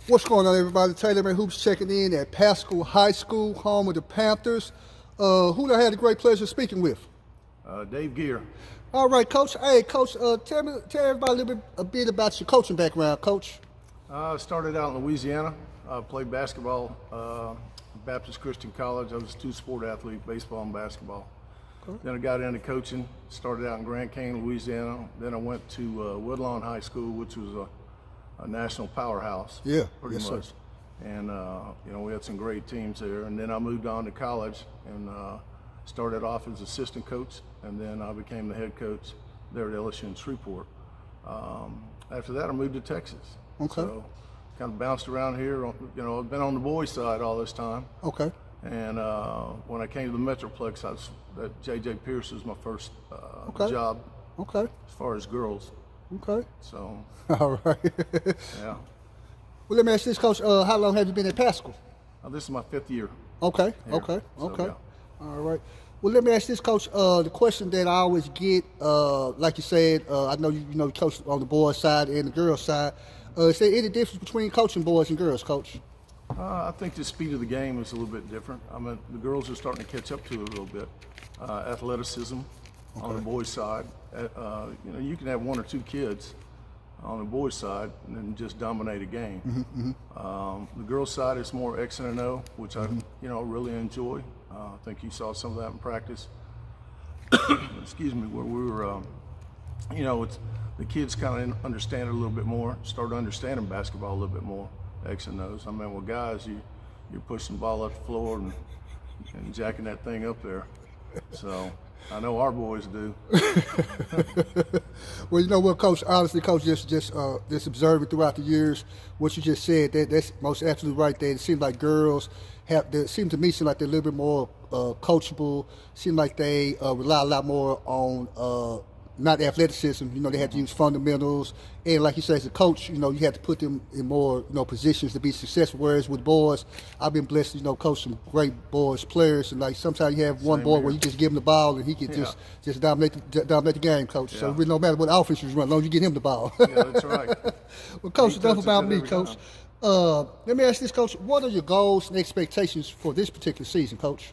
What's going on, everybody? TaylorMade Hoops checking in at Paschal High School, home of the Panthers. Who I had the great pleasure of speaking with? Dave Geer. All right, Coach. Hey, Coach, tell everybody a bit about your coaching background, Coach. I started out in Louisiana. I played basketball Baptist Christian College. I was a two-sport athlete, baseball and basketball. Okay. Then I got into coaching, started out in Grand Canyon, Louisiana. Then I went to Woodlawn High School, which was a national powerhouse. Yeah, pretty yes, much. Sir. And we had some great teams there. And then I moved on to college and started off as assistant coach, and then I became the head coach there at LSU in Shreveport. After that, I moved to Texas. Okay. So kind of bounced around here. I've been on the boys' side all this time. Okay. And when I came to the Metroplex, that J.J. Pierce was my first job. Okay. As far as girls. Okay. So. All right. Yeah. Well, let me ask this, Coach. How long have you been at Paschal? This is my 5th year. Okay. Here. Okay. So, okay. Yeah. All right. Well, let me ask this, Coach. The question that I always get, like you said, I know you coach on the boys' side and the girls' side. Is there any difference between coaching boys and girls, Coach? I think the speed of the game is a little bit different. I mean, the girls are starting to catch up to it a little bit. Athleticism on the boys' side. You can have one or two kids on the boys' side and then just dominate a game. The girls' side is more X and O, which I really enjoy. I think you saw some of that in practice. Excuse me, where we were, it's the kids kind of understand it a little bit more, start understanding basketball a little bit more, X and O's. I mean, well, guys, you're pushing the ball up the floor and jacking that thing up there. So I know our boys do. Well, you know what, Coach? Honestly, Coach, just observing throughout the years what you just said. That's most absolutely right. There, it seems like girls seem to me like they're a little bit more coachable. Seem like they rely a lot more on not athleticism. They have to use fundamentals, and like you say, as a coach, you have to put them in more positions to be successful. Whereas with boys, I've been blessed to coach some great boys players, and like sometimes you have one boy where you just give him the ball and he can just dominate the game, Coach. Yeah. So it really no matter what offense you run, as long as you get him the ball. Yeah, that's right. Well, Coach, enough about me, Coach. Let me ask this, Coach. What are your goals and expectations for this particular season, Coach?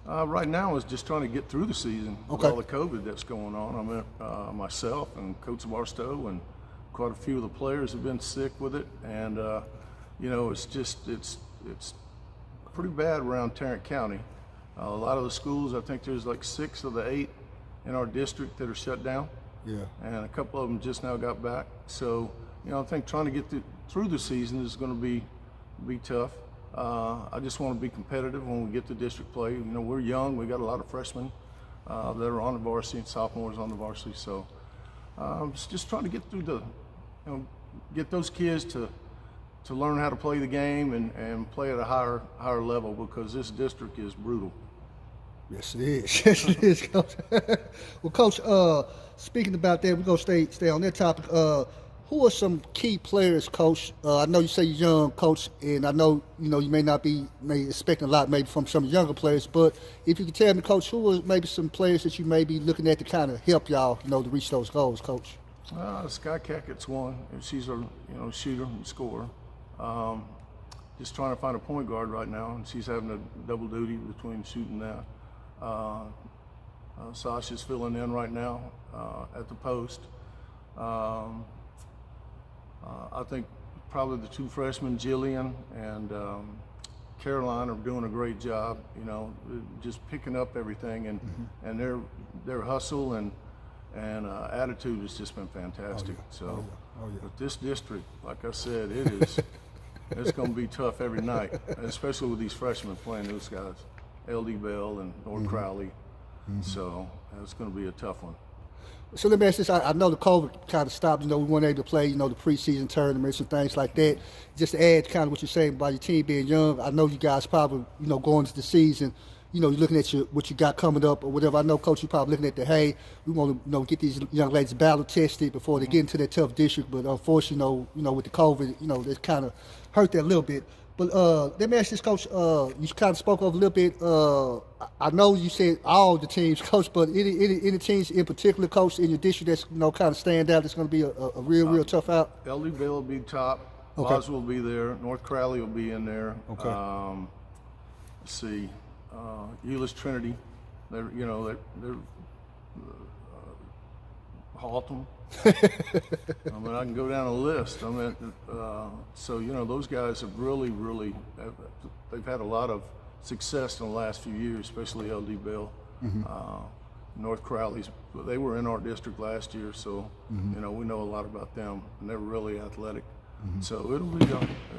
Right now is just trying to get through the season with all the COVID that's going on. I mean, myself and Coach Barstow and quite a few of the players have been sick with it, and it's pretty bad around Tarrant County. A lot of the schools, I think there's like 6 of the 8 in our district that are shut down. Yeah. And a couple of them just now got back. So I think trying to get through the season is going to be tough. I just want to be competitive when we get to district play. We're young. We got a lot of freshmen that are on the varsity and sophomores on the varsity. So just trying to get through get those kids to learn how to play the game and play at a higher level, because this district is brutal. Yes, it is. Yes, it is, Coach. Well, Coach, speaking about that, we're going to stay on that topic. Who are some key players, Coach? I know you say you're young, Coach, and I know you may not be expecting a lot maybe from some younger players, but if you could tell me, Coach, who are maybe some players that you may be looking at to kind of help y'all, to reach those goals, Coach? Sky Cackett's one. She's a shooter and scorer. Just trying to find a point guard right now, and she's having a double duty between shooting that. Sasha's filling in right now at the post. I think probably the 2 freshmen, Jillian and Caroline, are doing a great job. Just picking up everything, and their hustle and attitude has just been fantastic. But this district, like I said, it's going to be tough every night, especially with these freshmen playing those guys, LD Bell and North Crowley. So it's going to be a tough one. So let me ask this. I know the COVID kind of stopped. We weren't able to play, the preseason tournaments and things like that. Just to add kind of what you're saying about your team being young, I know you guys probably, going into the season, you're looking at what you got coming up or whatever. I know, Coach, you're probably looking at we want to, get these young ladies battle tested before they get into that tough district. But unfortunately, with the COVID, they kind of hurt that a little bit. But let me ask this, Coach. You kind of spoke of a little bit. I know you said all the teams, Coach, but any teams in particular, Coach, in your district that's kind of stand out? That's going to be a real tough out. LD Bell will be top. Okay. Boswell will be there. North Crowley will be in there. Okay. Let's see. Euless Trinity. They're Haltom. I mean, I can go down a list. I mean, so those guys have really they've had a lot of success in the last few years, especially LD Bell. North Crowley's, they were in our district last year, so we know a lot about them, and they're really athletic. So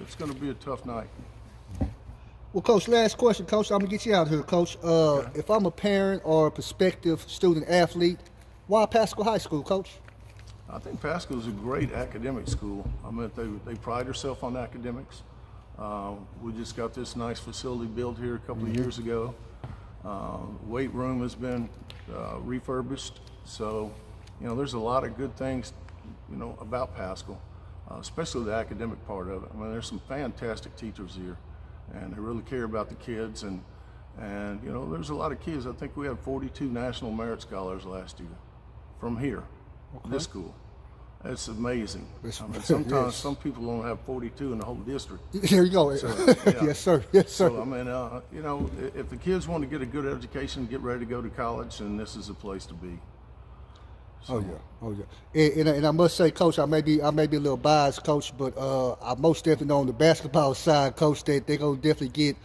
it's going to be a tough night. Well, Coach, last question, Coach. I'm gonna get you out of here, Coach. If I'm a parent or a prospective student athlete, why Paschal High School, Coach? I think Paschal is a great academic school. I mean, they pride themselves on academics. We just got this nice facility built here a couple of years ago. Weight room has been refurbished, so there's a lot of good things about Paschal, especially the academic part of it. I mean, there's some fantastic teachers here, and they really care about the kids, and there's a lot of kids. I think we had 42 National Merit Scholars last year from here, this school. That's amazing. I mean, sometimes some people don't have 42 in the whole district. Here you go. So, yeah. Yes, sir. Yes, sir. So, I mean, if the kids want to get a good education, get ready to go to college, then this is a place to be. So, Oh yeah. And I must say, Coach, I may be a little biased, Coach, but I most definitely know on the basketball side, Coach, that they're gonna definitely get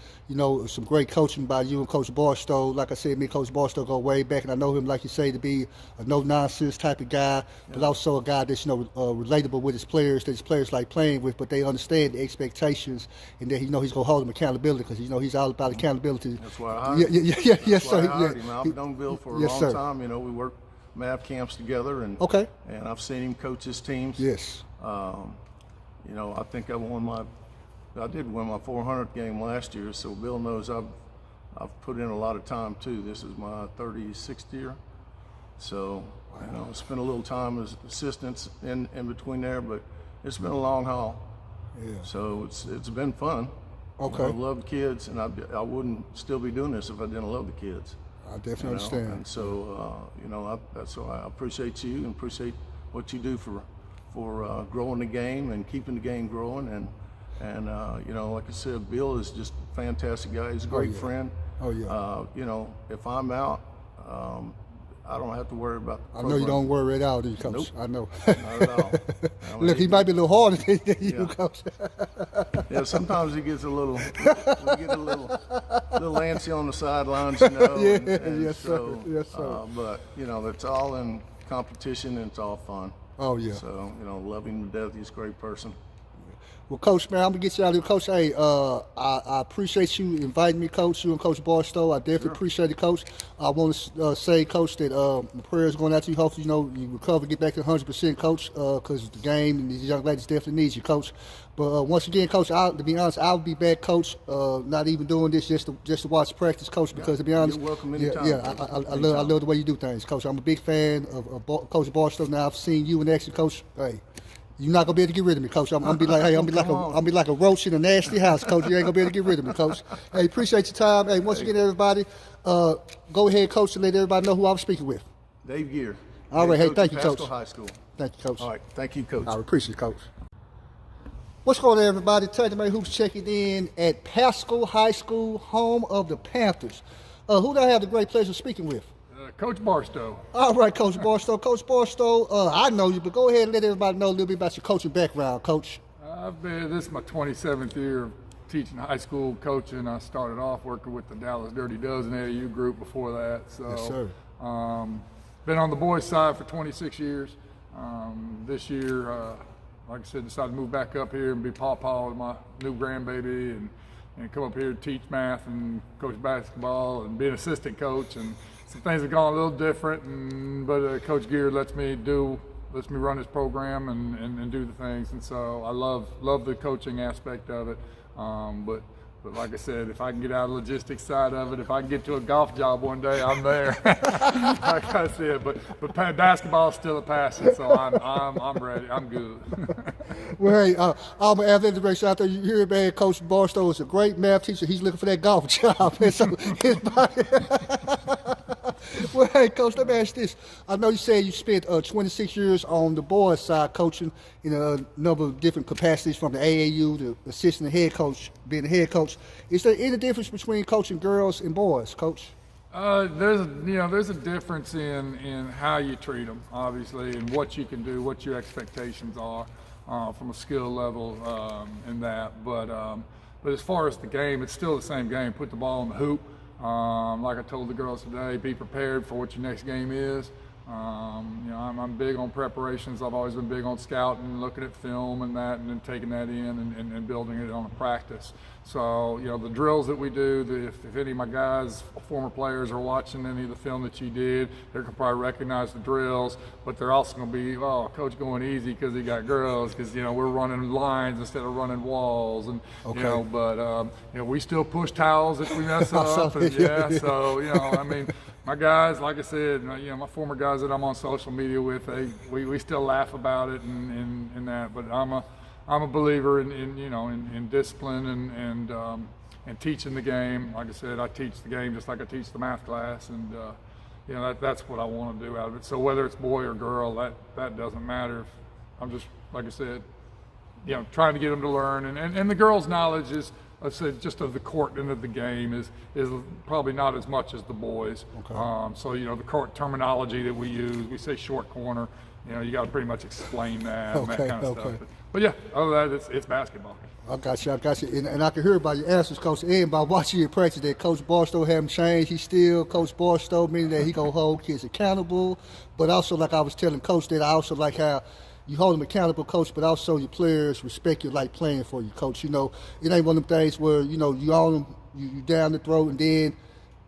some great coaching by you and Coach Barstow. Like I said, me and Coach Barstow go way back, and I know him, like you say, to be a no nonsense type of guy, but also a guy that's relatable with his players, that his players like playing with, but they understand the expectations, and that he's gonna hold them accountability, because he's all about accountability. That's why I hired him. Yes, sir. I hired him. I've known Bill for a long time. We worked MAV camps together, and I've seen him coach his teams. Yes. I think I did win my 400th game last year, so Bill knows I've put in a lot of time too. This is my 36th year, so spent a little time as assistants in between there, but it's been a long haul. Yeah. So it's been fun. Okay. I love kids, and I wouldn't still be doing this if I didn't love the kids. I definitely understand. And so, that's why I appreciate you and appreciate what you do for growing the game and keeping the game growing. And like I said, Bill is just a fantastic guy. He's a great friend. Oh yeah. If I'm out, I don't have to worry about the I know you don't worry it out, do you, Coach? Nope. I know. Not at all. Look, he might be a little harder than you, Coach. Yeah, sometimes he gets a little antsy on the sidelines, Yes, so, sir. Yes, sir. But it's all in competition and it's all fun. Oh yeah. So love him to death. He's a great person. Well, Coach, man, I'm gonna get you out of here, Coach. Hey, I appreciate you inviting me, Coach. You and Coach Barstow, I definitely appreciate it, Coach. I want to say, Coach, that my prayers going out to you. Hopefully, you recover, get back to 100%, Coach, because the game and these young ladies definitely need you, Coach. But once again, Coach, to be honest, I'll be back, Coach. Not even doing this just to watch practice, Coach. Because to be honest, you're welcome anytime. I love the way you do things, Coach. I'm a big fan of Coach Barstow. Now I've seen you in action, Coach. Hey. You're not gonna be able to get rid of me, Coach. I'm gonna be like, I'm be like a roach in a nasty house, Coach. You ain't gonna be able to get rid of me, Coach. Hey, appreciate your time. Hey, once again, everybody, go ahead, Coach, and let everybody know who I'm speaking with. Dave Geer. All right, hey, Coach thank you, Paschal Coach. High School. Thank you, Coach. All right, thank you, Coach. I appreciate it, Coach. What's going on, everybody? TaylorMade Hoops checking in at Paschal High School, home of the Panthers. Who do I have the great pleasure of speaking with? Coach Barstow. All right, Coach Barstow. Coach Barstow, I know you, but go ahead and let everybody know a little bit about your coaching background, Coach. This is my 27th year of teaching high school coaching. I started off working with the Dallas Dirty Dozen AAU group before that. So, yes, sir. Been on the boys' side for 26 years. This year, like I said, decided to move back up here and be pawpaw with my new grandbaby and come up here to teach math and coach basketball and be an assistant coach. And some things have gone a little different, but Coach Geer lets me run his program and do the things, and so I love the coaching aspect of it. But like I said, if I can get out of the logistics side of it, if I can get to a golf job one day, I'm there. Like I said, but basketball is still a passion, so I'm ready. I'm good. Well, hey, all my athletic directors out there, you hear it, man. Coach Barstow is a great math teacher. He's looking for that golf job. And so Well, hey, Coach, let me ask this. I know you said you spent 26 years on the boys' side coaching in a number of different capacities, from the AAU to assistant head coach, being the head coach. Is there any difference between coaching girls and boys, Coach? There's a difference in how you treat them, obviously, and what you can do, what your expectations are from a skill level in that. But as far as the game, it's still the same game. Put the ball in the hoop. Like I told the girls today, be prepared for what your next game is. I'm big on preparations. I've always been big on scouting, looking at film and that, and then taking that in and building it on a practice. So, the drills that we do, if any of my guys, former players, are watching any of the film that you did, they're going to probably recognize the drills, but they're also going to be, oh, Coach going easy because he got girls, because, we're running lines instead of running walls. And, we still push towels if we mess up. And, my guys, like I said, my former guys that I'm on social media with, we still laugh about it and that. But I'm a believer in discipline and teaching the game. Like I said, I teach the game just like I teach the math class, and that's what I want to do out of it. So whether it's boy or girl, that doesn't matter. I'm just, like I said, trying to get them to learn, and the girls' knowledge is, I said, just of the court and of the game is probably not as much as the boys. Okay. So the court terminology that we use, we say short corner. You got to pretty much explain that and that kind of stuff. But yeah, other than that, it's basketball. I got you. And I can hear by your answers, Coach, and by watching you in practice that Coach Barstow haven't changed. He's still Coach Barstow, meaning that he gonna hold kids accountable. But also, like I was telling Coach, that I also like how you hold them accountable, Coach, but also your players respect you, like playing for you, Coach. It ain't one of them things where, you on them, you down the throat, and then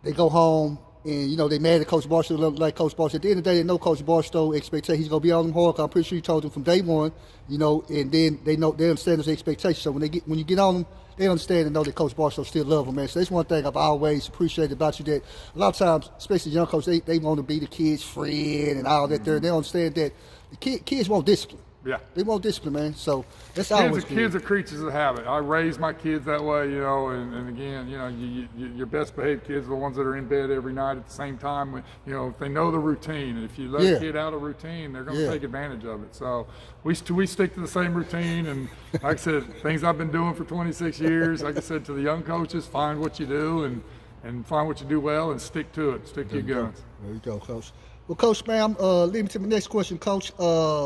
they go home and, they mad at Coach Barstow, like Coach Barstow. At the end of the day, they know Coach Barstow expectations. He's going to be on them hard. I'm pretty sure you told them from day one, and then they understand those expectations. So when you get on them, they understand and know that Coach Barstow still love them, man. So that's one thing I've always appreciated about you, that a lot of times, especially young coaches, they want to be the kids' friend and all that there. They understand that the kids want discipline. Yeah. They want discipline, man. So that's kids are creatures of habit. I raise my kids that way, and again, your best behaved kids are the ones that are in bed every night at the same time. If they know the routine. If you let a kid out of routine, they're going to take advantage of it. So we stick to the same routine, and like I said, things I've been doing for 26 years. Like I said to the young coaches, find what you do and find what you do well and stick to it. Stick to your guns. There you go, Coach. Well, Coach, man, lead me to my next question, Coach.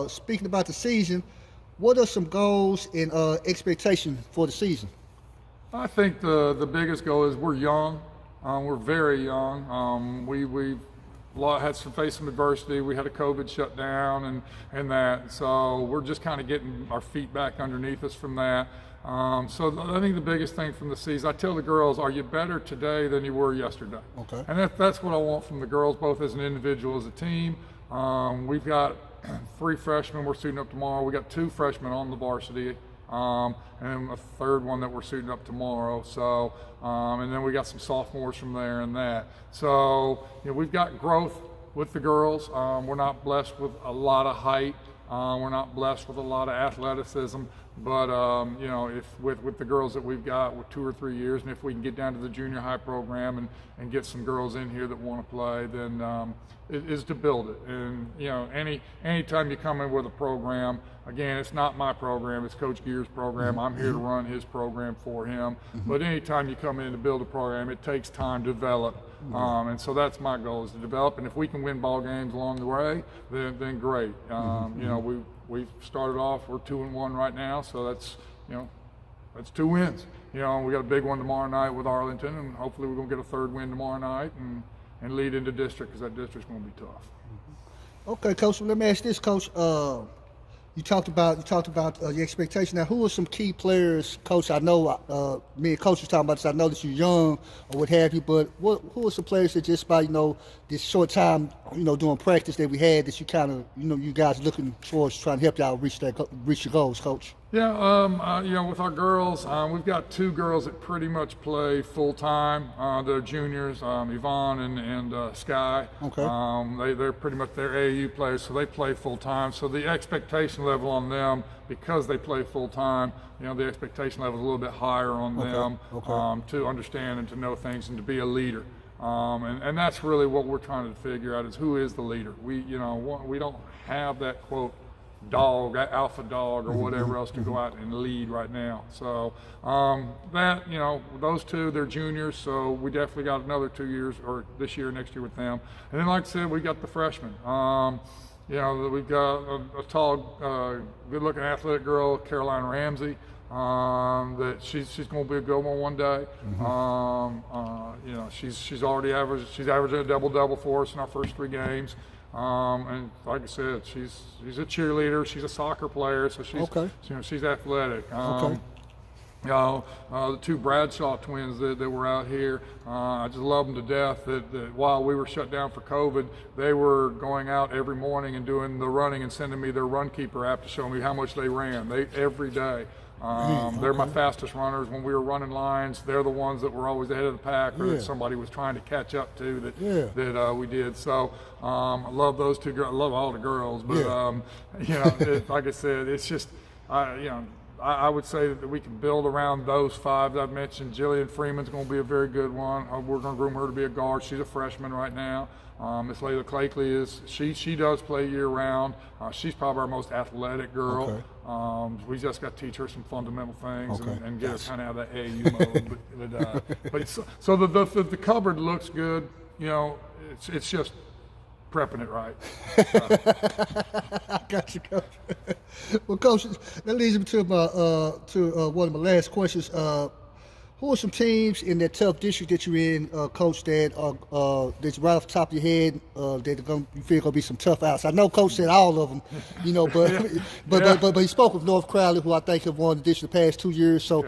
Speaking about the season, what are some goals and expectations for the season? I think the biggest goal is we're young. We're very young. We've had to face some adversity. We had a COVID shutdown and that. So we're just kind of getting our feet back underneath us from that. So I think the biggest thing from the season, I tell the girls, are you better today than you were yesterday? Okay. And that's what I want from the girls, both as an individual, as a team. We've got 3 freshmen we're suiting up tomorrow. We got 2 freshmen on the varsity, and a third one that we're suiting up tomorrow. So, and then we got some sophomores from there and that. So, we've got growth with the girls. We're not blessed with a lot of height. We're not blessed with a lot of athleticism, but if with the girls that we've got with 2 or 3 years, and if we can get down to the junior high program and get some girls in here that want to play, then it is to build it. And anytime you come in with a program, again, it's not my program, it's Coach Geer's program. I'm here to run his program for him. But anytime you come in to build a program, it takes time to develop. And so that's my goal, is to develop. And if we can win ball games along the way, then great. We've started off, we're 2-1 right now, so that's 2 wins. We got a big one tomorrow night with Arlington, and hopefully we're going to get a 3rd win tomorrow night and lead into district, because that district's going to be tough. Okay, Coach. Well, let me ask this, Coach. You talked about your expectation. Now, who are some key players, Coach? I know me and Coach was talking about this. I know that you're young or what have you, but who are some players that just by this short time doing practice that we had, that you kind of you guys looking towards trying to help y'all reach your goals, Coach? Yeah, with our girls, we've got 2 girls that pretty much play full time. They're juniors, Yvonne and Sky. Okay. They're pretty much AAU players, so they play full time. So the expectation level on them, because they play full time, the expectation level is a little bit higher on them to understand and to know things and to be a leader. And that's really what we're trying to figure out is who is the leader. We don't have that quote dog, that alpha dog or whatever else to go out and lead right now. So those two, they're juniors, so we definitely got another 2 years, or this year, next year with them. And then, like I said, we got the freshmen. We've got a tall, good-looking athletic girl, Caroline Ramsey. That she's going to be a good one day. She's already averaging a double for us in our first 3 games. And like I said, she's a cheerleader. She's a soccer player, so she's athletic. The 2 Bradshaw twins that were out here, I just love them to death. That while we were shut down for COVID, they were going out every morning and doing the running and sending me their Run Keeper app to show me how much they ran. Every day. They're my fastest runners. When we were running lines, they're the ones that were always ahead of the pack, or that somebody was trying to catch up to that we did. So I love those 2 girls. I love all the girls, but like I said, it's just I would say that we can build around those 5 that I've mentioned. Jillian Freeman's going to be a very good one. We're going to groom her to be a guard. She's a freshman right now. Miss Layla Clakeley she does play year round. She's probably our most athletic girl. We just got to teach her some fundamental things and get her kind of out of that AAU mode. So the cupboard looks good. It's just prepping it right. I got you, Coach. Well, Coach, that leads me to one of my last questions. Who are some teams in that tough district that you're in, Coach, that's right off the top of your head that you feel gonna be some tough outs? I know Coach said all of them, but he spoke of North Crowley, who I think have won the district the past 2 years. So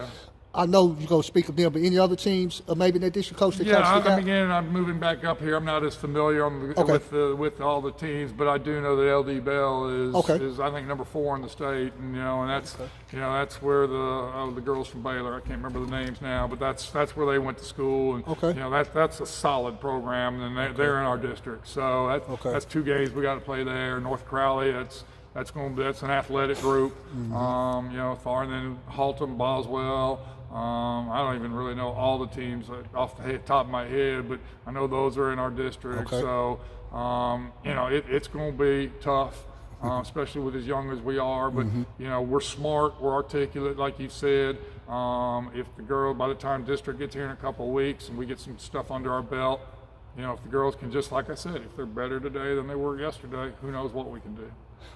I know you're going to speak of them, but any other teams maybe in that district, Coach? I'm moving back up here. I'm not as familiar with all the teams, but I do know that LD Bell is I think number 4 in the state, and that's where the girls from Baylor, I can't remember the names now, but that's where they went to school, and that's a solid program, and they're in our district. So that's 2 games we got to play there. North Crowley, that's an athletic group, far, and then Haltom, Boswell. I don't even really know all the teams off the top of my head, but I know those are in our district. So, it's going to be tough, especially with as young as we are. But we're smart, we're articulate, like you said. If the girl, by the time district gets here in a couple of weeks and we get some stuff under our belt, if the girls can just, like I said, if they're better today than they were yesterday, who knows what we can do.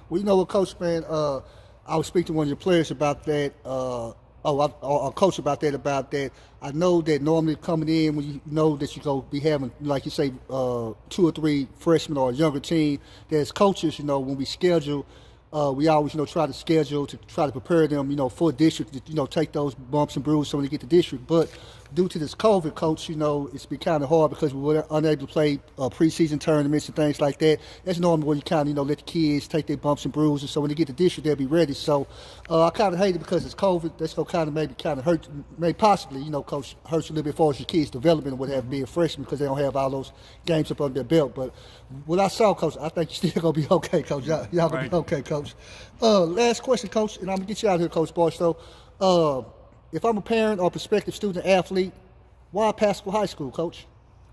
Well, you know what, Coach, man, I was speaking to one of your players about that. I'll coach about that. I know that normally coming in, when you know that you're going to be having, like you say, 2 or 3 freshmen or a younger team, there's coaches, when we schedule, we always, try to schedule to try to prepare them, for district, to take those bumps and bruises so when they get to district. But due to this COVID, Coach, it's been kind of hard because we were unable to play preseason tournaments and things like that. That's normally where you kind of, let the kids take their bumps and bruises so when they get to district, they'll be ready. So I kind of hate it because it's COVID. That's going to hurt, maybe possibly, Coach, hurts a little bit as far as your kids' development and what have being freshmen because they don't have all those games up under their belt. But what I saw, Coach, I think you're still going to be okay, Coach. Y'all going to be okay, Coach. Last question, Coach, and I'm going to get you out of here, Coach Barstow. If I'm a parent or prospective student athlete, why Paschal High School, Coach?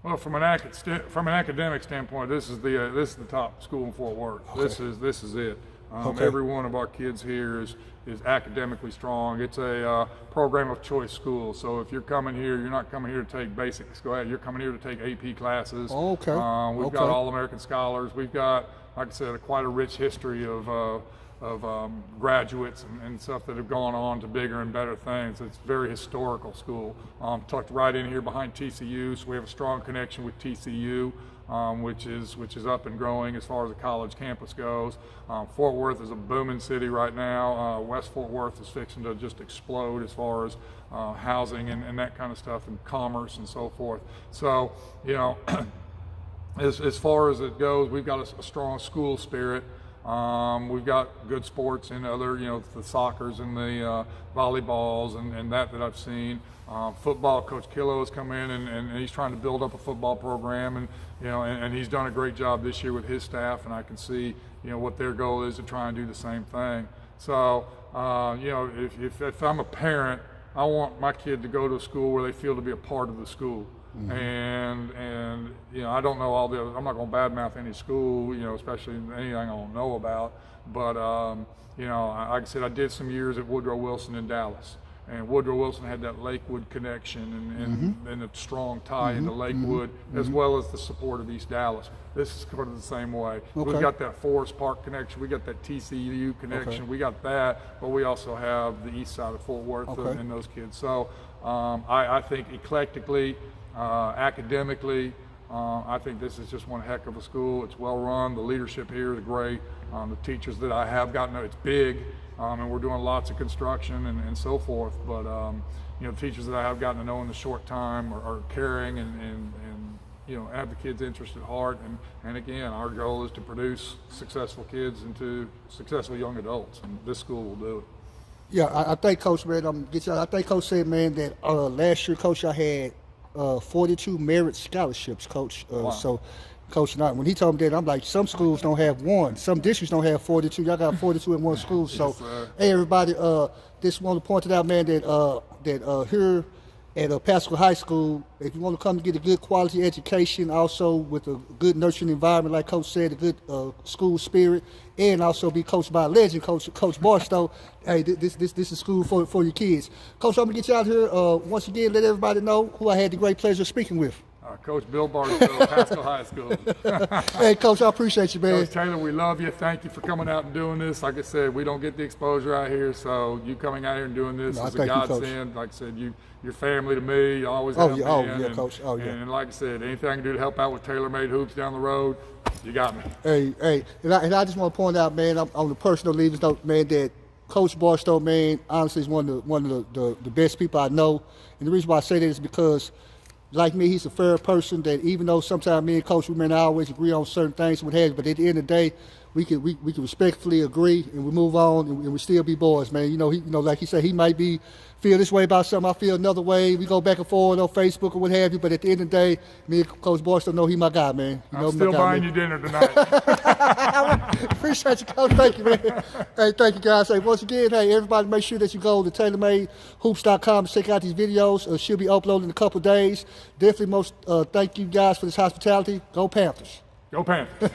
Well, from an academic standpoint, this is the top school in Fort Worth. This is it. Every one of our kids here is academically strong. It's a program of choice school. So if you're coming here, you're not coming here to take basic school. You're coming here to take AP classes. We've got All-American scholars. We've got, like I said, quite a rich history of graduates and stuff that have gone on to bigger and better things. It's a very historical school. Tucked right in here behind TCU, so we have a strong connection with TCU, which is up and growing as far as the college campus goes. Fort Worth is a booming city right now. West Fort Worth is fixing to just explode as far as housing and that kind of stuff, and commerce and so forth. So, as far as it goes, we've got a strong school spirit. We've got good sports in other, the soccers and the volleyballs and that I've seen. Football, Coach Killo has come in and he's trying to build up a football program, and and he's done a great job this year with his staff, and I can see what their goal is to try and do the same thing. So if I'm a parent, I want my kid to go to a school where they feel to be a part of the school. and you know, I don't know all the other, I'm not going to badmouth any school, you know, especially anything I don't know about, but you know, like I said, I did some years at Woodrow Wilson in Dallas. And Woodrow Wilson had that Lakewood connection and a strong tie into Lakewood, as well as the support of East Dallas. This is kind of the same way. Okay. We've got that Forest Park connection. We got that TCU connection. We got that, but we also have the east side of Fort Worth and those kids. So I think eclectically, academically, I think this is just one heck of a school. It's well run. The leadership here is great. The teachers that I have gotten, it's big. And we're doing lots of construction and so forth. But you know, teachers that I have gotten to know in the short time are caring and you know, have the kids' interest at heart. And again, our goal is to produce successful kids into successful young adults, and this school will do it. Yeah, I think Coach, man, I think Coach said, man, that last year, Coach, I had 42 merit scholarships, Coach. Wow. So, Coach, when he told me that, I'm like, some schools don't have one. Some districts don't have 42. Y'all got 42 in one school. So, hey, everybody, just want to point it out, man, that here at Paschal High School, if you want to come to get a good quality education, also with a good nurturing environment, like Coach said, a good school spirit, and also be coached by a legend, Coach Barstow. Hey, this is school for your kids. Coach, I'm gonna get you out here. Once again, let everybody know who I had the great pleasure of speaking with. Coach Bill Barstow, Paschal High School. Hey, Coach, I appreciate you, man. Coach Taylor, we love you. Thank you for coming out and doing this. Like I said, we don't get the exposure out here, so you coming out here and doing this is a godsend. Like I said, you're family to me. You always have been. Yeah, Coach. Oh, yeah. And like I said, anything I can do to help out with TaylorMade hoops down the road, you got me. Hey, and I just want to point out, man, on the personal leaders note, man, that Coach Barstow, man, honestly is one of the best people I know. And the reason why I say that is because, like me, he's a fair person that even though sometimes me and Coach, we may not always agree on certain things, what have you, but at the end of the day, we can respectfully agree and we move on and we still be boys, man. You know, like he said, he might feel this way about something, I feel another way. We go back and forth on Facebook or what have you, but at the end of the day, me and Coach Barstow know he my guy, man. I'm still buying you dinner tonight. Appreciate you, Coach. Thank you, man. Hey, thank you, guys. Hey, once again, hey, everybody, make sure that you go to TaylorMadeHoops.com to check out these videos. She'll be uploading in a couple of days. Definitely thank you guys for this hospitality. Go Panthers. Go Panthers.